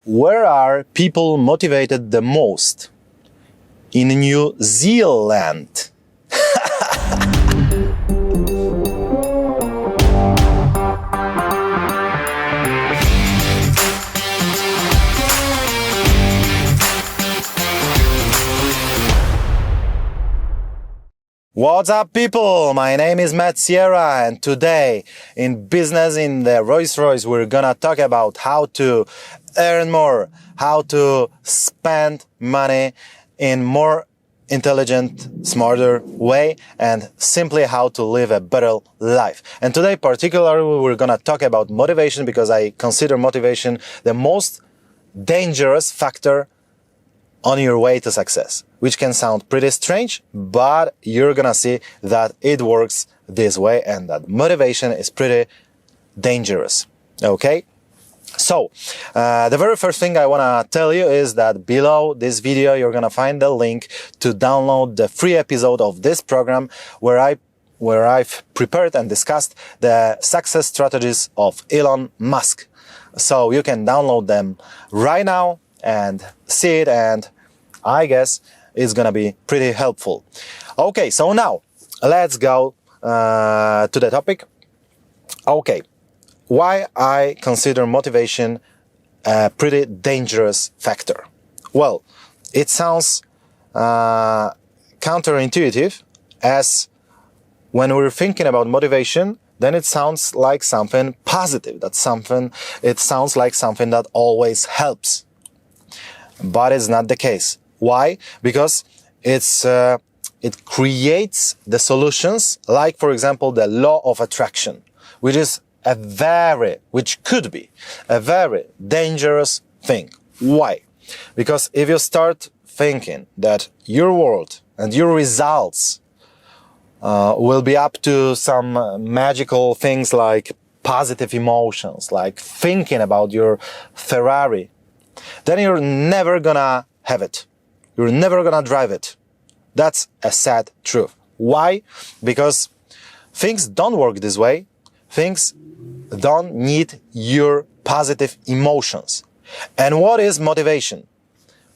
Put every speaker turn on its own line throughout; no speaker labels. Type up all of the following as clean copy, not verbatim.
Where are people motivated the most? In New Zealand. What's up, people? My name is Matt Sierra, and today in Business in the Rolls-Royce we're gonna talk about how to earn more, how to spend money in more intelligent, smarter way, and simply how to live a better life. And today particularly we're gonna talk about motivation, because I consider motivation the most dangerous factor on your way to success, which can sound pretty strange, but you're gonna see that it works this way and that motivation is pretty dangerous. Okay? So, the very first thing I wanna tell you is that below this video you're gonna find the link to download the free episode of this program where I've prepared and discussed the success strategies of Elon Musk. So you can download them right now and see it, and I guess it's gonna be pretty helpful. Okay, so now let's go to the topic. Okay, why I consider motivation a pretty dangerous factor? Well, it sounds counterintuitive, as when we're thinking about motivation, then it sounds like something positive. It sounds like something that always helps. But it's not the case. Why? Because it creates the solutions, like for example the law of attraction, which could be a very dangerous thing. Why? Because if you start thinking that your world and your results will be up to some magical things like positive emotions, like thinking about your Ferrari, then you're never gonna have it. You're never gonna drive it. That's a sad truth. Why? Because things don't work this way. Things don't need your positive emotions. And what is motivation?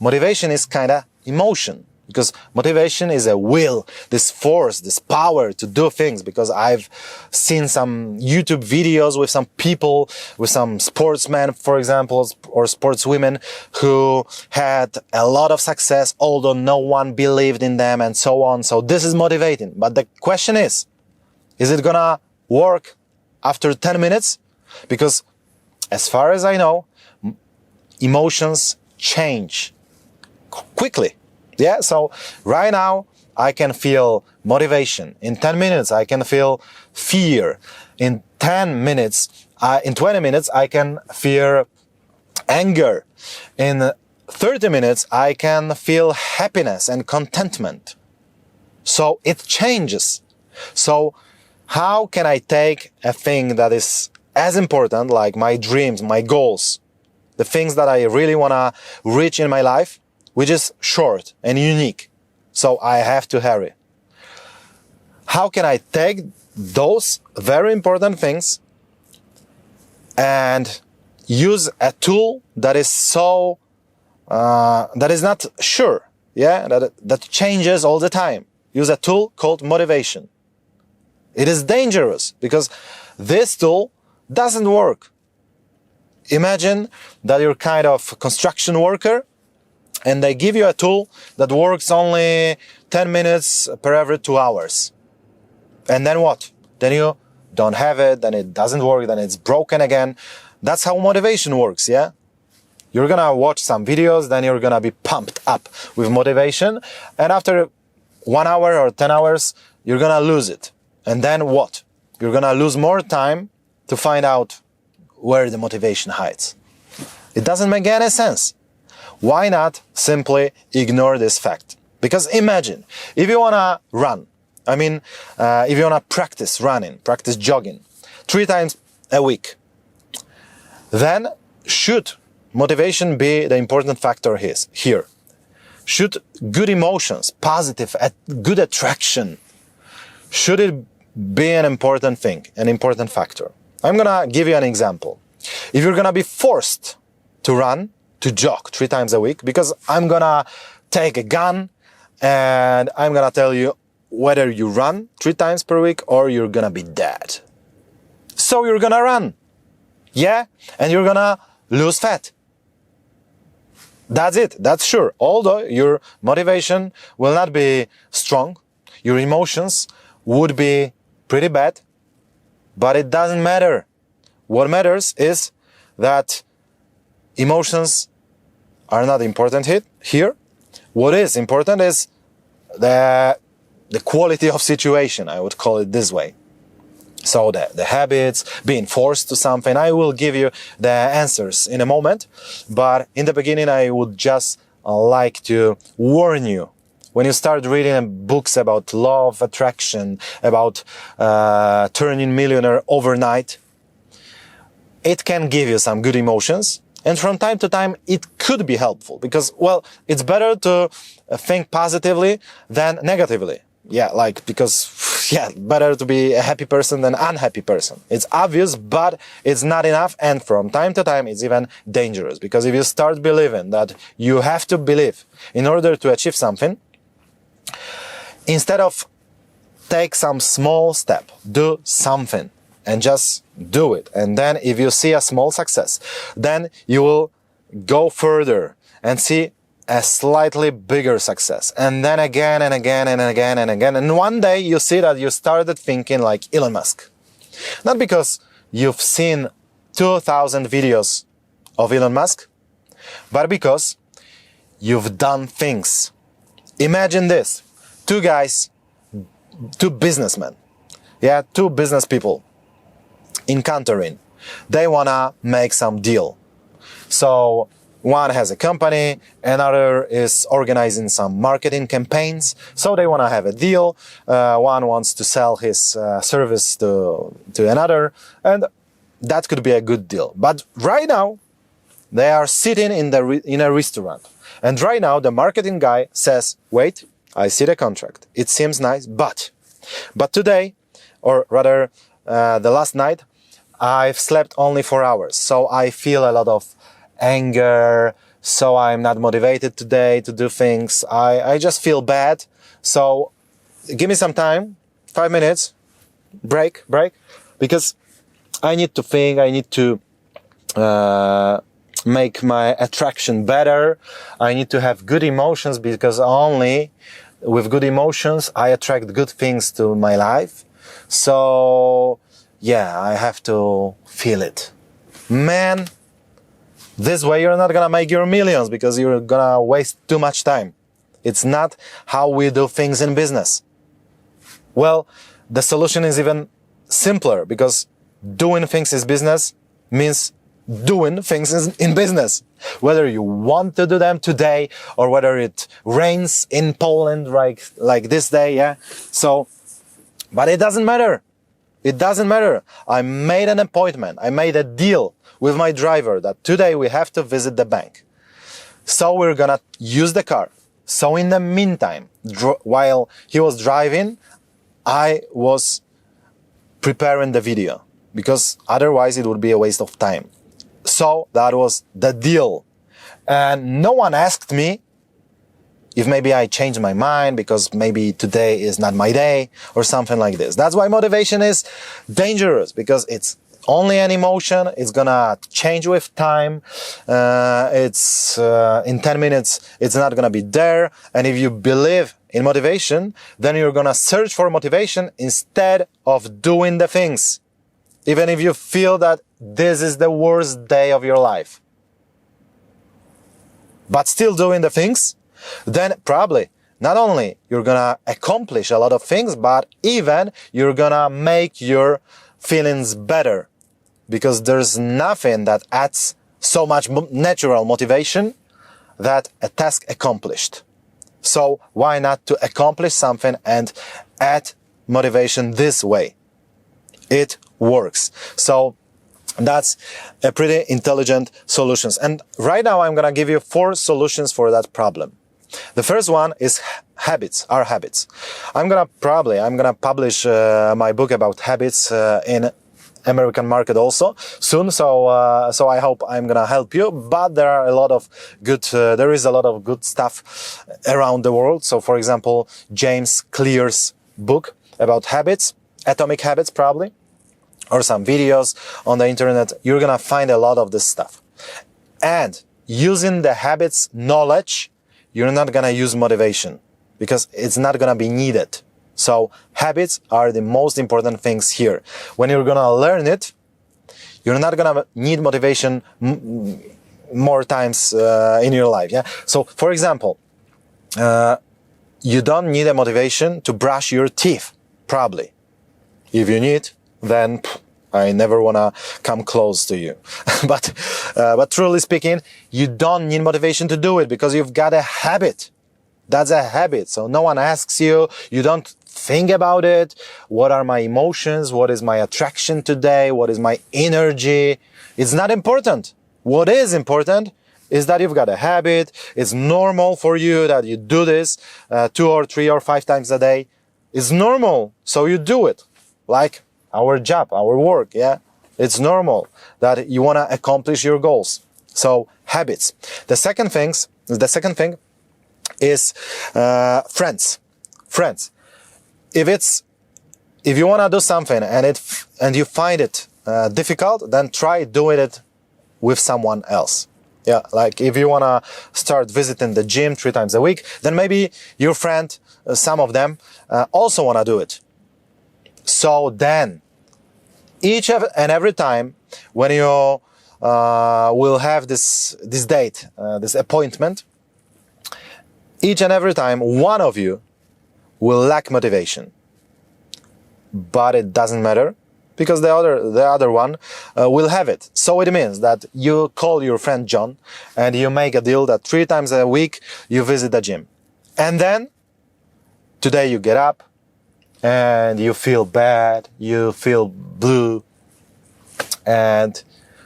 Motivation is kinda emotion. Because motivation is a will, this force, this power to do things. Because I've seen some YouTube videos with some people, with some sportsmen, for example, or sportswomen who had a lot of success, although no one believed in them and so on. So this is motivating. But the question is it gonna work after 10 minutes? Because as far as I know, emotions change quickly. Yeah, so right now I can feel motivation. In 10 minutes I can feel fear. In 20 minutes I can feel anger. In 30 minutes I can feel happiness and contentment. So it changes. So how can I take a thing that is as important, like my dreams, my goals, the things that I really wanna reach in my life, which is short and unique, so I have to hurry. How can I take those very important things and use a tool that is that is not sure, yeah, that changes all the time? Use a tool called motivation. It is dangerous because this tool doesn't work. Imagine that you're kind of construction worker, and they give you a tool that works only 10 minutes per every 2 hours. And then what? Then you don't have it, then it doesn't work, then it's broken again. That's how motivation works, yeah? You're gonna watch some videos, then you're gonna be pumped up with motivation, and after 1 hour or 10 hours, you're gonna lose it. And then what? You're gonna lose more time to find out where the motivation hides. It doesn't make any sense. Why not simply ignore this fact? Because imagine, if you wanna run, if you wanna practice running, practice jogging 3 times a week, then should motivation be the important factor here? Should good emotions, positive, good attraction, should it be an important thing, an important factor? I'm gonna give you an example. If you're gonna be forced to run to jog 3 times a week because I'm gonna take a gun and I'm gonna tell you whether you run 3 times per week or you're gonna be dead. So you're gonna run. Yeah? And you're gonna lose fat. That's it. That's sure. Although your motivation will not be strong, your emotions would be pretty bad, but it doesn't matter. What matters is that emotions are not important here. What is important is the quality of situation, I would call it this way. So the habits, being forced to something, I will give you the answers in a moment. But in the beginning, I would just like to warn you. When you start reading books about law of attraction, about turning millionaire overnight, it can give you some good emotions. And from time to time, it could be helpful because, well, it's better to think positively than negatively. Yeah, better to be a happy person than an unhappy person. It's obvious, but it's not enough. And from time to time, it's even dangerous because if you start believing that you have to believe in order to achieve something, instead of take some small step, do something and just do it. And then if you see a small success, then you will go further and see a slightly bigger success. And then again and again and again and again. And one day you see that you started thinking like Elon Musk. Not because you've seen 2,000 videos of Elon Musk, but because you've done things. Imagine this. 2 guys, 2 businessmen. Yeah, 2 business people encountering. They wanna make some deal. So one has a company, another is organizing some marketing campaigns. So they want to have a deal. One wants to sell his service to another, and that could be a good deal. But right now, they are sitting in a restaurant. And right now, the marketing guy says, wait, I see the contract. It seems nice, but today, or rather the last night, I've slept only 4 hours. So I feel a lot of anger, so I'm not motivated today to do things. I just feel bad. So give me some time, 5 minutes, break, because I need to think, I need to make my attraction better. I need to have good emotions because only with good emotions I attract good things to my life. So yeah, I have to feel it. Man, this way you're not gonna make your millions because you're gonna waste too much time. It's not how we do things in business. Well, the solution is even simpler because doing things in business means doing things in business. Whether you want to do them today or whether it rains in Poland like this day, yeah. So, but it doesn't matter. It doesn't matter. I made an appointment. I made a deal with my driver that today we have to visit the bank. So we're gonna use the car. So in the meantime, while he was driving, I was preparing the video because otherwise it would be a waste of time. So that was the deal. And no one asked me if maybe I changed my mind because maybe today is not my day or something like this. That's why motivation is dangerous because it's only an emotion. It's gonna change with time. In 10 minutes, it's not gonna be there. And if you believe in motivation, then you're gonna search for motivation instead of doing the things. Even if you feel that this is the worst day of your life. But still doing the things, then probably not only you're gonna accomplish a lot of things, but even you're gonna make your feelings better. Because there's nothing that adds so much natural motivation that a task accomplished. So why not to accomplish something and add motivation this way? It works. So that's a pretty intelligent solutions. And right now I'm gonna give you 4 solutions for that problem. The first one is habits, our habits. I'm gonna publish my book about habits in American market also soon. So so I hope I'm gonna help you. But there are a lot of good. There is a lot of good stuff around the world. So for example, James Clear's book about habits, Atomic Habits, probably, or some videos on the internet. You're gonna find a lot of this stuff. And using the habits knowledge, you're not gonna use motivation because it's not gonna be needed. So habits are the most important things here. When you're gonna learn it, you're not gonna need motivation more times in your life. Yeah. So for example, you don't need a motivation to brush your teeth, probably. If you need, then I never wanna come close to you. but truly speaking, you don't need motivation to do it because you've got a habit. That's a habit. So no one asks you. You don't think about it. What are my emotions? What is my attraction today? What is my energy? It's not important. What is important is that you've got a habit. It's normal for you that you do this 2 or 3 or 5 times a day. It's normal. So you do it. Like our job, our work. Yeah. It's normal that you want to accomplish your goals. So habits. The second thing is friends. Friends. If you want to do something and you find it difficult, then try doing it with someone else. Yeah, like if you want to start visiting the gym 3 times a week, then maybe your friend, some of them, also want to do it. So then, each and every time when you will have this date, this appointment, each and every time one of you will lack motivation. But it doesn't matter because the other one will have it. So it means that you call your friend John and you make a deal that 3 times a week you visit the gym. And then today you get up and you feel bad, you feel blue, and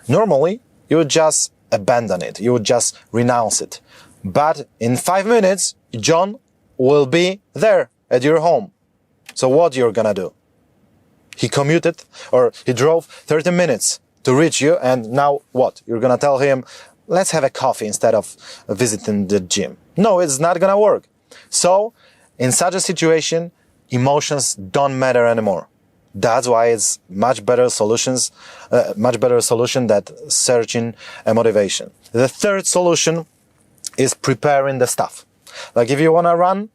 normally you would just abandon it, you would just renounce it. But in 5 minutes, John will be there at your home. So what you're gonna do? He commuted or he drove 30 minutes to reach you, and now what? You're gonna tell him, let's have a coffee instead of visiting the gym. No, it's not gonna work. So in such a situation, emotions don't matter anymore. That's why it's much better solution than searching a motivation. The third solution is preparing the stuff. Like if you want to run,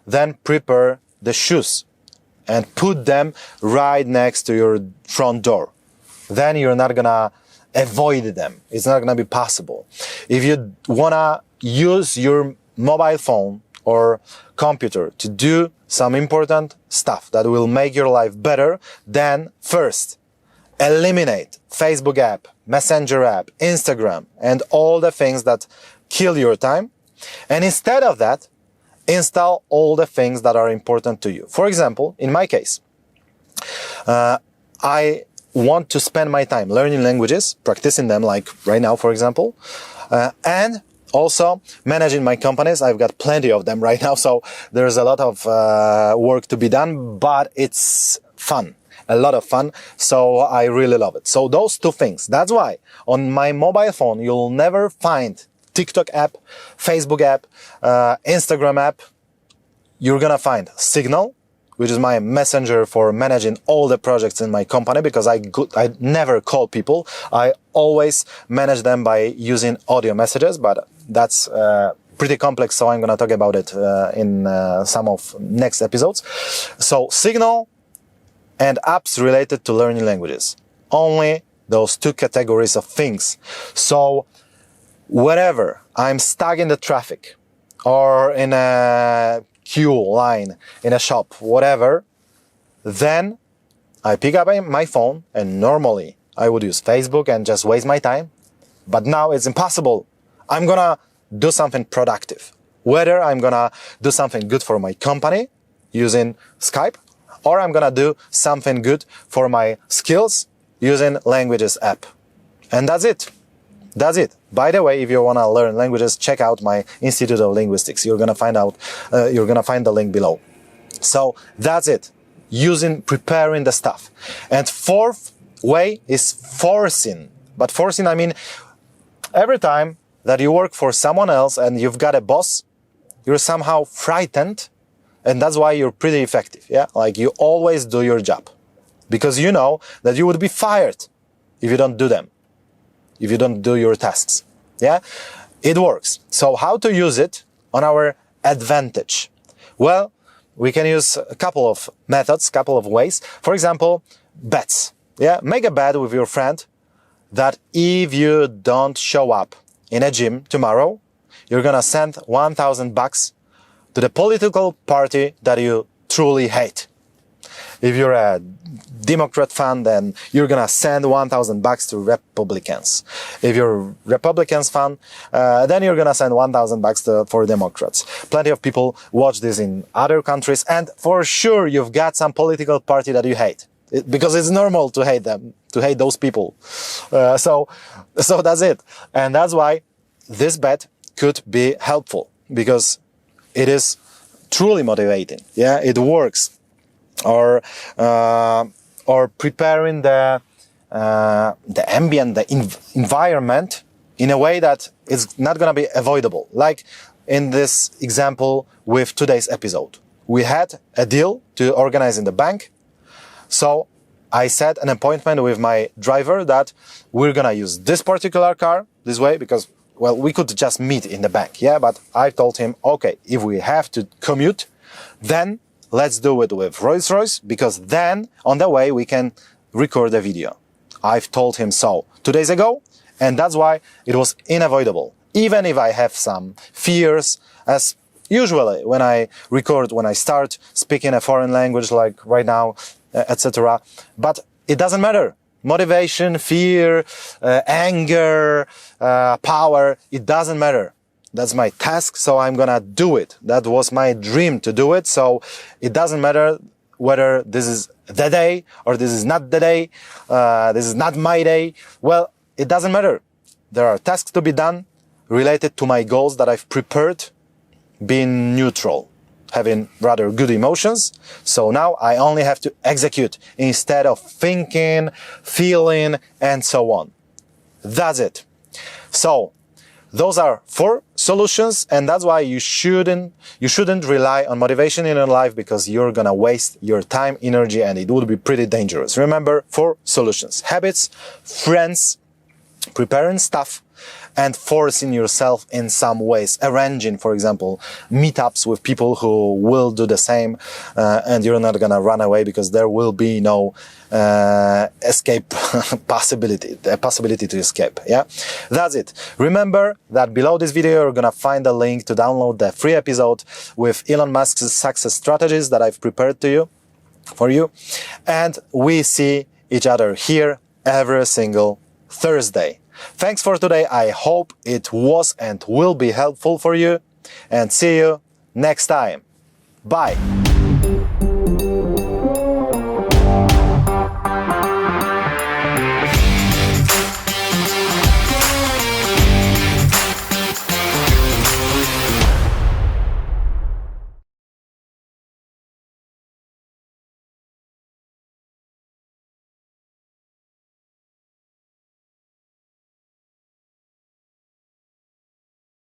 then prepare the shoes and put them right next to your front door. Then you're not gonna avoid them. It's not gonna be possible. If you wanna use your mobile phone or computer to do some important stuff that will make your life better, then first, eliminate Facebook app, Messenger app, Instagram, and all the things that kill your time. And instead of that, install all the things that are important to you. For example, in my case, I want to spend my time learning languages, practicing them like right now, for example, and also managing my companies. I've got plenty of them right now, so there's a lot of work to be done, but it's fun. A lot of fun, so I really love it. So those 2 things. That's why on my mobile phone, you'll never find TikTok app, Facebook app, Instagram app. You're gonna find Signal, which is my messenger for managing all the projects in my company, because I never call people. I always manage them by using audio messages, but that's pretty complex, so I'm gonna talk about it in some of next episodes. So Signal and apps related to learning languages. Only those 2 categories of things. So whenever I'm stuck in the traffic or in a queue line in a shop, whatever, then I pick up my phone, and normally I would use Facebook and just waste my time. But now it's impossible. I'm gonna do something productive. Whether I'm gonna do something good for my company using Skype, or I'm gonna do something good for my skills using Languages app. And that's it. That's it. By the way, if you want to learn languages, check out my Institute of Linguistics. You're gonna find the link below. So that's it. Preparing the stuff. And fourth way is forcing. But forcing, I mean, every time that you work for someone else and you've got a boss, you're somehow frightened, and that's why you're pretty effective, yeah? Like, you always do your job, because you know that you would be fired if you don't do them, if you don't do your tasks, yeah? It works. So how to use it on our advantage? Well, we can use a couple of methods, couple of ways. For example, bets, yeah? Make a bet with your friend that if you don't show up in a gym tomorrow, you're gonna send $1,000 to the political party that you truly hate. If you're a Democrat fan, then you're gonna send $1,000 to Republicans. If you're a Republicans fan, then you're gonna send $1,000 for Democrats. Plenty of people watch this in other countries, and for sure you've got some political party that you hate. Because it's normal to hate them, to hate those people. So that's it. And that's why this bet could be helpful, because it is truly motivating. Yeah, it works. Or preparing the ambient, the environment in a way that it's not going to be avoidable. Like in this example with today's episode, we had a deal to organize in the bank. So I set an appointment with my driver that we're going to use this particular car this way, because, well, we could just meet in the bank. Yeah, but I told him, okay, if we have to commute, then let's do it with Rolls-Royce, because then on the way we can record a video. I've told him so 2 days ago, and that's why it was unavoidable. Even if I have some fears, as usually when I record, when I start speaking a foreign language like right now, etc. But it doesn't matter. Motivation, fear, anger, power, it doesn't matter. That's my task, so I'm gonna do it. That was my dream to do it, so it doesn't matter whether this is the day or this is not the day, this is not my day. Well, it doesn't matter. There are tasks to be done related to my goals that I've prepared, being neutral, having rather good emotions. So now I only have to execute instead of thinking, feeling, and so on. That's it. So those are 4 solutions, and that's why you shouldn't rely on motivation in your life, because you're gonna waste your time, energy, and it would be pretty dangerous. Remember, 4 solutions: habits, friends, preparing stuff, and forcing yourself in some ways, arranging, for example, meetups with people who will do the same, and you're not gonna run away, because there will be no escape possibility, the possibility to escape. Yeah, that's it. Remember that below this video you're gonna find a link to download the free episode with Elon Musk's success strategies that I've prepared for you, and we see each other here every single Thursday. Thanks for today. I hope it was and will be helpful for you, and see you next time. Bye.